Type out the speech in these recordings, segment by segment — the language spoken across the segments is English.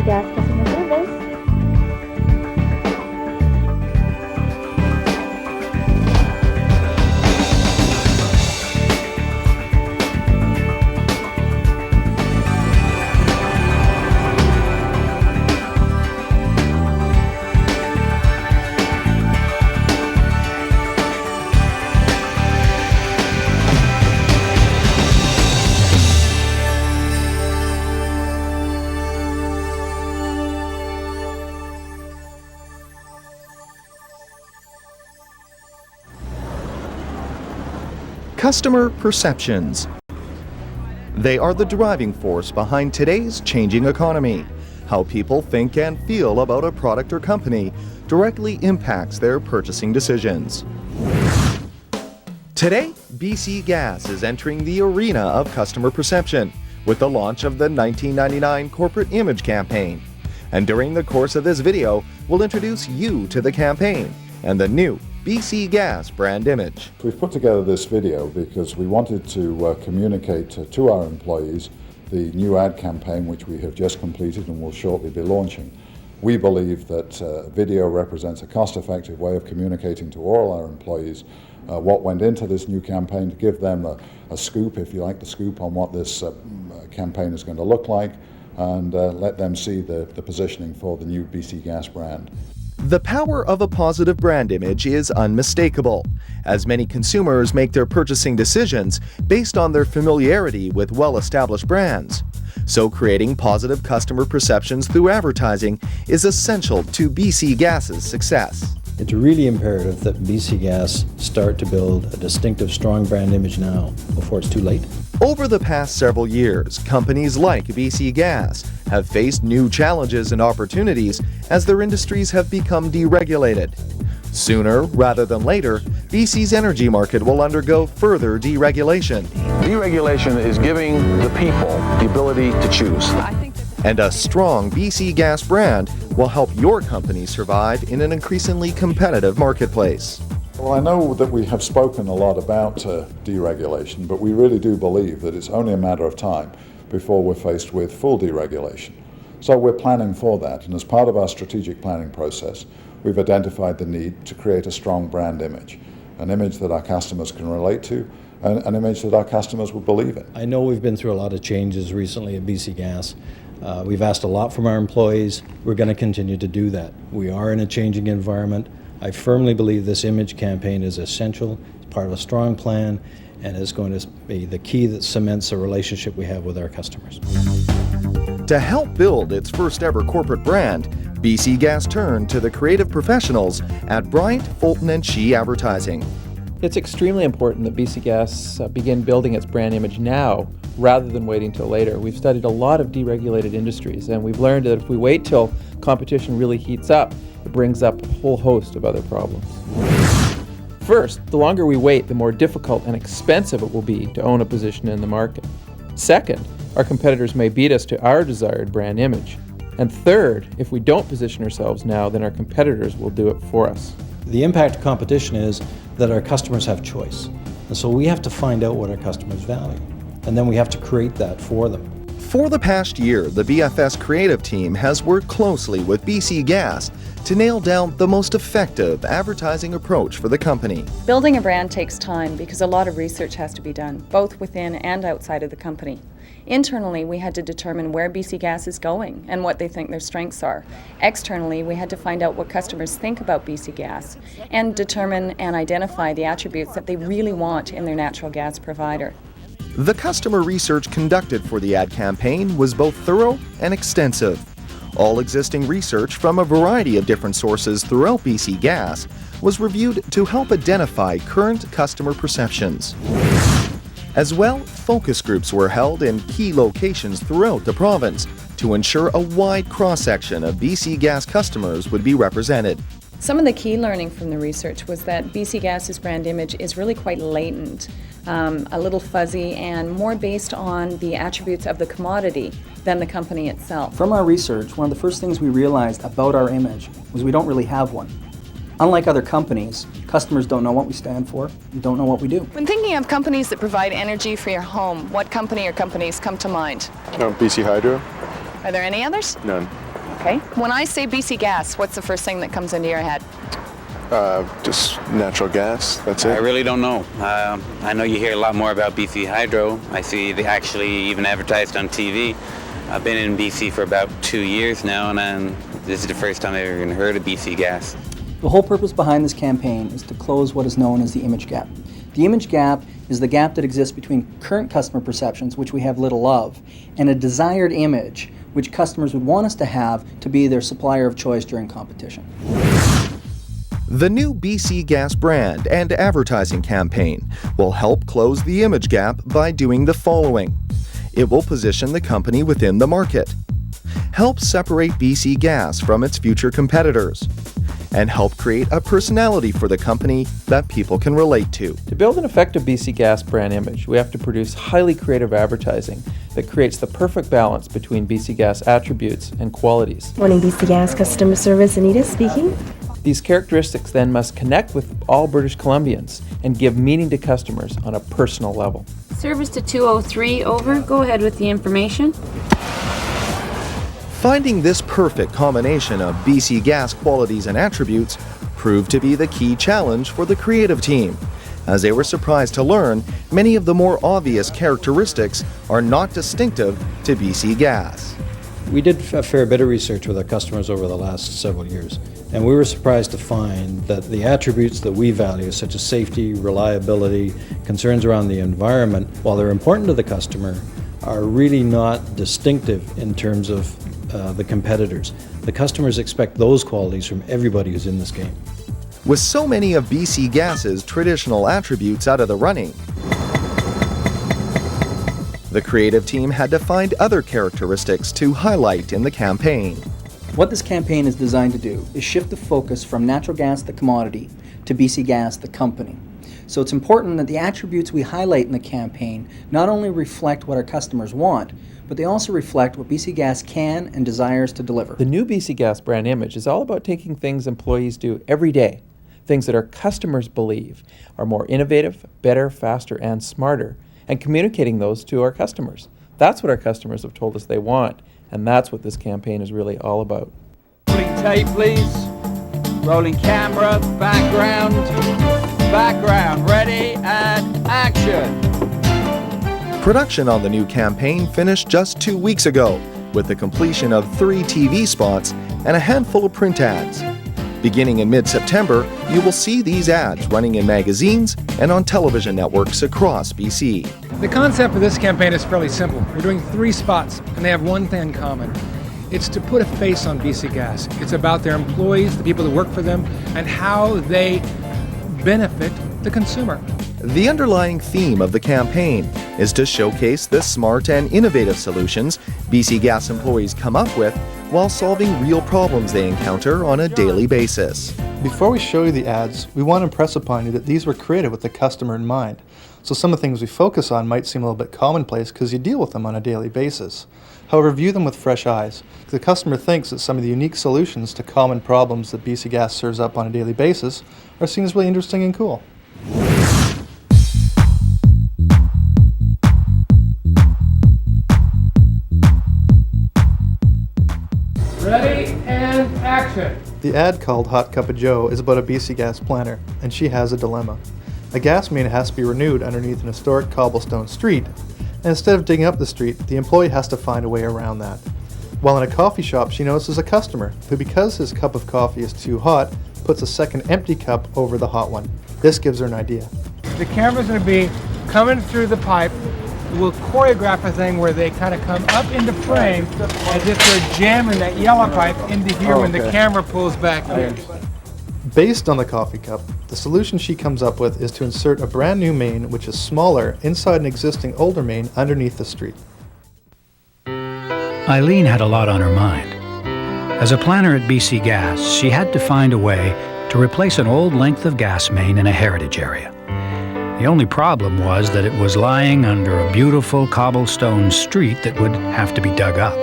Gas customer service. Customer perceptions. They are the driving force behind today's changing economy. How people think and feel about a product or company directly impacts their purchasing decisions. Today, BC Gas is entering the arena of customer perception with the launch of the 1999 Corporate Image Campaign. And during the course of this video, we'll introduce you to the campaign and the new BC Gas brand image. We've put together this video because we wanted to communicate to our employees the new ad campaign which we have just completed and will shortly be launching. We believe that video represents a cost-effective way of communicating to all our employees what went into this new campaign, to give them a scoop, if you like, the scoop on what this campaign is going to look like, and let them see the positioning for the new BC Gas brand. The power of a positive brand image is unmistakable, as many consumers make their purchasing decisions based on their familiarity with well-established brands. So creating positive customer perceptions through advertising is essential to BC Gas's success. It's really imperative that BC Gas start to build a distinctive, strong brand image now, before it's too late. Over the past several years, companies like BC Gas have faced new challenges and opportunities as their industries have become deregulated. Sooner rather than later, BC's energy market will undergo further deregulation. Deregulation is giving the people the ability to choose. And a strong BC Gas brand will help your company survive in an increasingly competitive marketplace. Well, I know that we have spoken a lot about deregulation, but we really do believe that it's only a matter of time before we're faced with full deregulation. So we're planning for that, and as part of our strategic planning process, we've identified the need to create a strong brand image, an image that our customers can relate to, and an image that our customers will believe in. I know we've been through a lot of changes recently at BC Gas. We've asked a lot from our employees. We're going to continue to do that. We are in a changing environment. I firmly believe this image campaign is essential. It's part of a strong plan and is going to be the key that cements the relationship we have with our customers. To help build its first ever corporate brand, BC Gas turned to the creative professionals at Brent, Fulton & Shee Advertising. It's extremely important that BC Gas begin building its brand image now rather than waiting till later. We've studied a lot of deregulated industries, and we've learned that if we wait till competition really heats up, it brings up a whole host of other problems. First, the longer we wait, the more difficult and expensive it will be to own a position in the market. Second, our competitors may beat us to our desired brand image. And third, if we don't position ourselves now, then our competitors will do it for us. The impact of competition is that our customers have choice. And so we have to find out what our customers value. And then we have to create that for them. For the past year, the BFS creative team has worked closely with BC Gas to nail down the most effective advertising approach for the company. Building a brand takes time because a lot of research has to be done, both within and outside of the company. Internally, we had to determine where BC Gas is going and what they think their strengths are. Externally, we had to find out what customers think about BC Gas and determine and identify the attributes that they really want in their natural gas provider. The customer research conducted for the ad campaign was both thorough and extensive. All existing research from a variety of different sources throughout BC Gas was reviewed to help identify current customer perceptions. As well, focus groups were held in key locations throughout the province to ensure a wide cross-section of BC Gas customers would be represented. Some of the key learning from the research was that BC Gas's brand image is really quite latent, a little fuzzy, and more based on the attributes of the commodity than the company itself. From our research, one of the first things we realized about our image was we don't really have one. Unlike other companies, customers don't know what we stand for and don't know what we do. When thinking of companies that provide energy for your home, what company or companies come to mind? BC Hydro. Are there any others? None. Okay. When I say BC Gas, what's the first thing that comes into your head? Just natural gas, that's I it. really don't know. I know you hear a lot more about BC Hydro. I see they actually even advertised on TV. I've been in BC for about 2 years now, and this is the first time I've even heard of BC Gas. The whole purpose behind this campaign is to close what is known as the image gap. The image gap is the gap that exists between current customer perceptions, which we have little of, and a desired image, which customers would want us to have to be their supplier of choice during competition. The new BC Gas brand and advertising campaign will help close the image gap by doing the following. It will position the company within the market, help separate BC Gas from its future competitors, and help create a personality for the company that people can relate to. To build an effective BC Gas brand image, we have to produce highly creative advertising that creates the perfect balance between BC Gas attributes and qualities. Morning, BC Gas Customer Service, Anita speaking. These characteristics then must connect with all British Columbians and give meaning to customers on a personal level. Service to 203, over. Go ahead with the information. Finding this perfect combination of BC Gas qualities and attributes proved to be the key challenge for the creative team, as they were surprised to learn many of the more obvious characteristics are not distinctive to BC Gas. We did a fair bit of research with our customers over the last several years, and we were surprised to find that the attributes that we value, such as safety, reliability, concerns around the environment, while they're important to the customer, are really not distinctive in terms of the competitors. The customers expect those qualities from everybody who's in this game. With so many of BC Gas's traditional attributes out of the running, the creative team had to find other characteristics to highlight in the campaign. What this campaign is designed to do is shift the focus from natural gas, the commodity, to BC Gas, the company. So it's important that the attributes we highlight in the campaign not only reflect what our customers want, but they also reflect what BC Gas can and desires to deliver. The new BC Gas brand image is all about taking things employees do every day, things that our customers believe are more innovative, better, faster, and smarter, and communicating those to our customers. That's what our customers have told us they want, and that's what this campaign is really all about. Rolling tape, please. Rolling camera, background, ready, and action. Production on the new campaign finished just 2 weeks ago, with the completion of 3 TV spots and a handful of print ads. Beginning in mid-September, you will see these ads running in magazines and on television networks across BC. The concept of this campaign is fairly simple. We're doing 3 spots, and they have one thing in common. It's to put a face on BC Gas. It's about their employees, the people that work for them, and how they benefit the consumer. The underlying theme of the campaign is to showcase the smart and innovative solutions BC Gas employees come up with while solving real problems they encounter on a daily basis. Before we show you the ads, we want to impress upon you that these were created with the customer in mind. So some of the things we focus on might seem a little bit commonplace because you deal with them on a daily basis. However, view them with fresh eyes. The customer thinks that some of the unique solutions to common problems that BC Gas serves up on a daily basis are seen as really interesting and cool. Ready and action. The ad called Hot Cup of Joe is about a BC Gas planner, and she has a dilemma. A gas main has to be renewed underneath an historic cobblestone street, and instead of digging up the street, the employee has to find a way around that. While in a coffee shop, she notices a customer who, because his cup of coffee is too hot, puts a second empty cup over the hot one. This gives her an idea. The camera's going to be coming through the pipe. We'll choreograph a thing where they kind of come up into frame as if they're jamming that yellow pipe into here when the camera pulls back in. Based on the coffee cup, the solution she comes up with is to insert a brand new main which is smaller inside an existing older main underneath the street. Eileen had a lot on her mind. As a planner at BC Gas, she had to find a way to replace an old length of gas main in a heritage area. The only problem was that it was lying under a beautiful cobblestone street that would have to be dug up.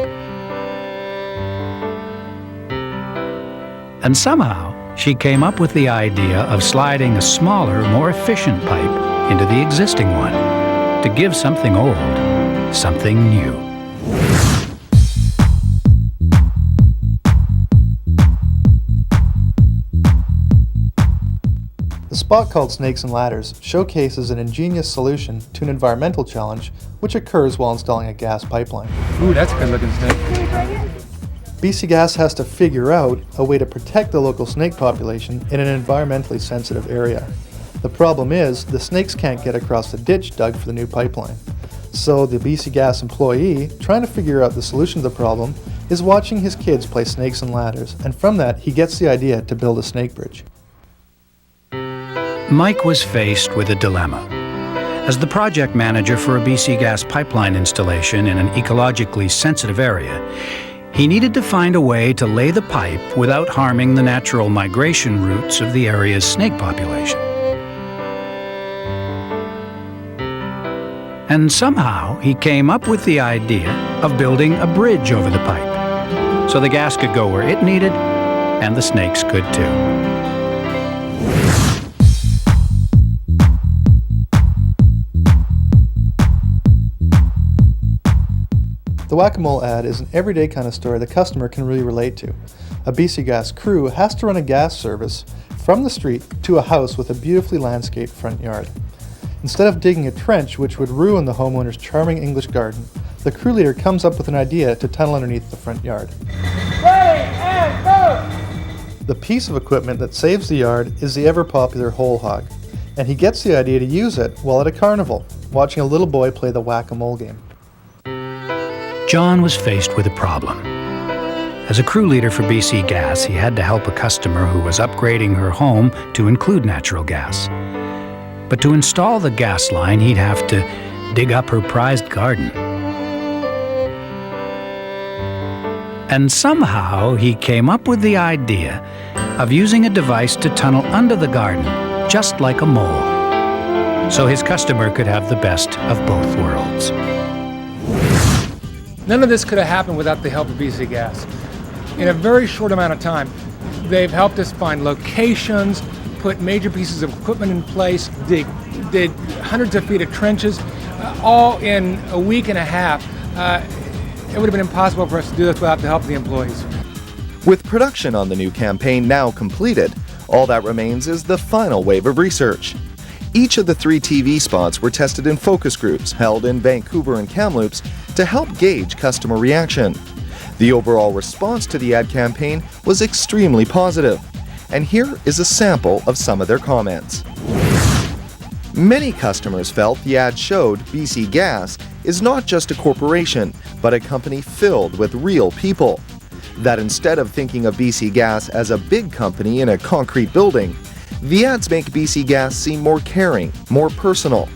And somehow, she came up with the idea of sliding a smaller, more efficient pipe into the existing one to give something old something new. The spot called Snakes and Ladders showcases an ingenious solution to an environmental challenge which occurs while installing a gas pipeline. Ooh, that's a good looking snake. BC Gas has to figure out a way to protect the local snake population in an environmentally sensitive area. The problem is, the snakes can't get across the ditch dug for the new pipeline. So the BC Gas employee, trying to figure out the solution to the problem, is watching his kids play snakes and ladders, and from that he gets the idea to build a snake bridge. Mike was faced with a dilemma. As the project manager for a BC Gas pipeline installation in an ecologically sensitive area, he needed to find a way to lay the pipe without harming the natural migration routes of the area's snake population. And somehow he came up with the idea of building a bridge over the pipe, so the gas could go where it needed, and the snakes could too. The whack-a-mole ad is an everyday kind of story the customer can really relate to. A BC Gas crew has to run a gas service from the street to a house with a beautifully landscaped front yard. Instead of digging a trench which would ruin the homeowner's charming English garden, the crew leader comes up with an idea to tunnel underneath the front yard. Ready and go! The piece of equipment that saves the yard is the ever-popular hole hog, and he gets the idea to use it while at a carnival, watching a little boy play the whack-a-mole game. John was faced with a problem. As a crew leader for BC Gas, he had to help a customer who was upgrading her home to include natural gas. But to install the gas line, he'd have to dig up her prized garden. And somehow he came up with the idea of using a device to tunnel under the garden, just like a mole, so his customer could have the best of both worlds. None of this could have happened without the help of BC Gas. In a very short amount of time, they've helped us find locations, put major pieces of equipment in place, did hundreds of feet of trenches, all in a week and a half. It would have been impossible for us to do this without the help of the employees. With production on the new campaign now completed, all that remains is the final wave of research. Each of the 3 TV spots were tested in focus groups held in Vancouver and Kamloops to help gauge customer reaction. The overall response to the ad campaign was extremely positive, and here is a sample of some of their comments. Many customers felt the ad showed BC Gas is not just a corporation, but a company filled with real people. That instead of thinking of BC Gas as a big company in a concrete building, the ads make BC Gas seem more caring, more personal.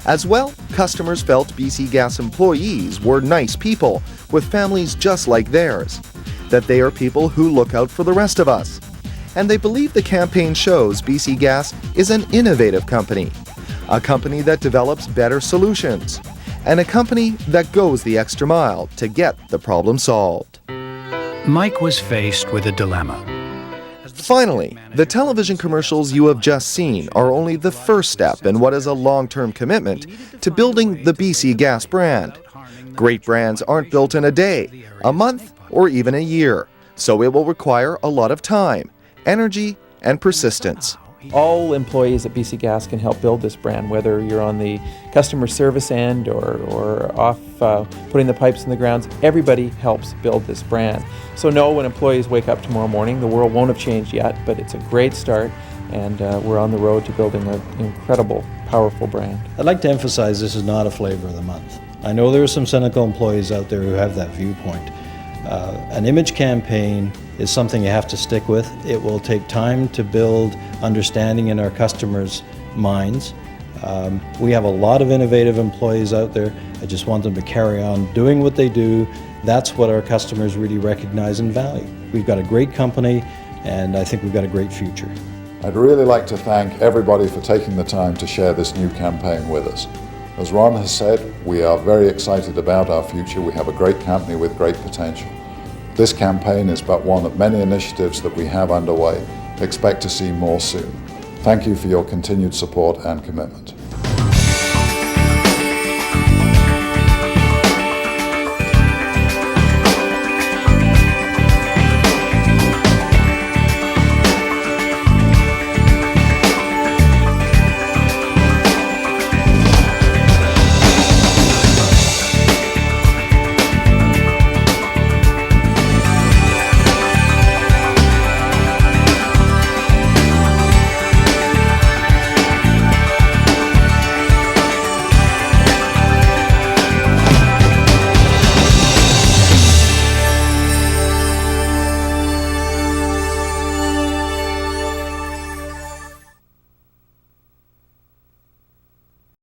As well, customers felt BC Gas employees were nice people with families just like theirs, that they are people who look out for the rest of us. And they believe the campaign shows BC Gas is an innovative company, a company that develops better solutions, and a company that goes the extra mile to get the problem solved. Mike was faced with a dilemma. Finally, the television commercials you have just seen are only the first step in what is a long-term commitment to building the BC Gas brand. Great brands aren't built in a day, a month, or even a year, so it will require a lot of time, energy, and persistence. All employees at BC Gas can help build this brand, whether you're on the customer service end or off putting the pipes in the grounds. Everybody helps build this brand. So no, when employees wake up tomorrow morning, the world won't have changed yet, but it's a great start, and we're on the road to building an incredible, powerful brand. I'd like to emphasize this is not a flavor of the month. I know there are some cynical employees out there who have that viewpoint. An image campaign is something you have to stick with. It will take time to build understanding in our customers' minds. We have a lot of innovative employees out there. I just want them to carry on doing what they do. That's what our customers really recognize and value. We've got a great company, and I think we've got a great future. I'd really like to thank everybody for taking the time to share this new campaign with us. As Ron has said, we are very excited about our future. We have a great company with great potential. This campaign is but one of many initiatives that we have underway. Expect to see more soon. Thank you for your continued support and commitment.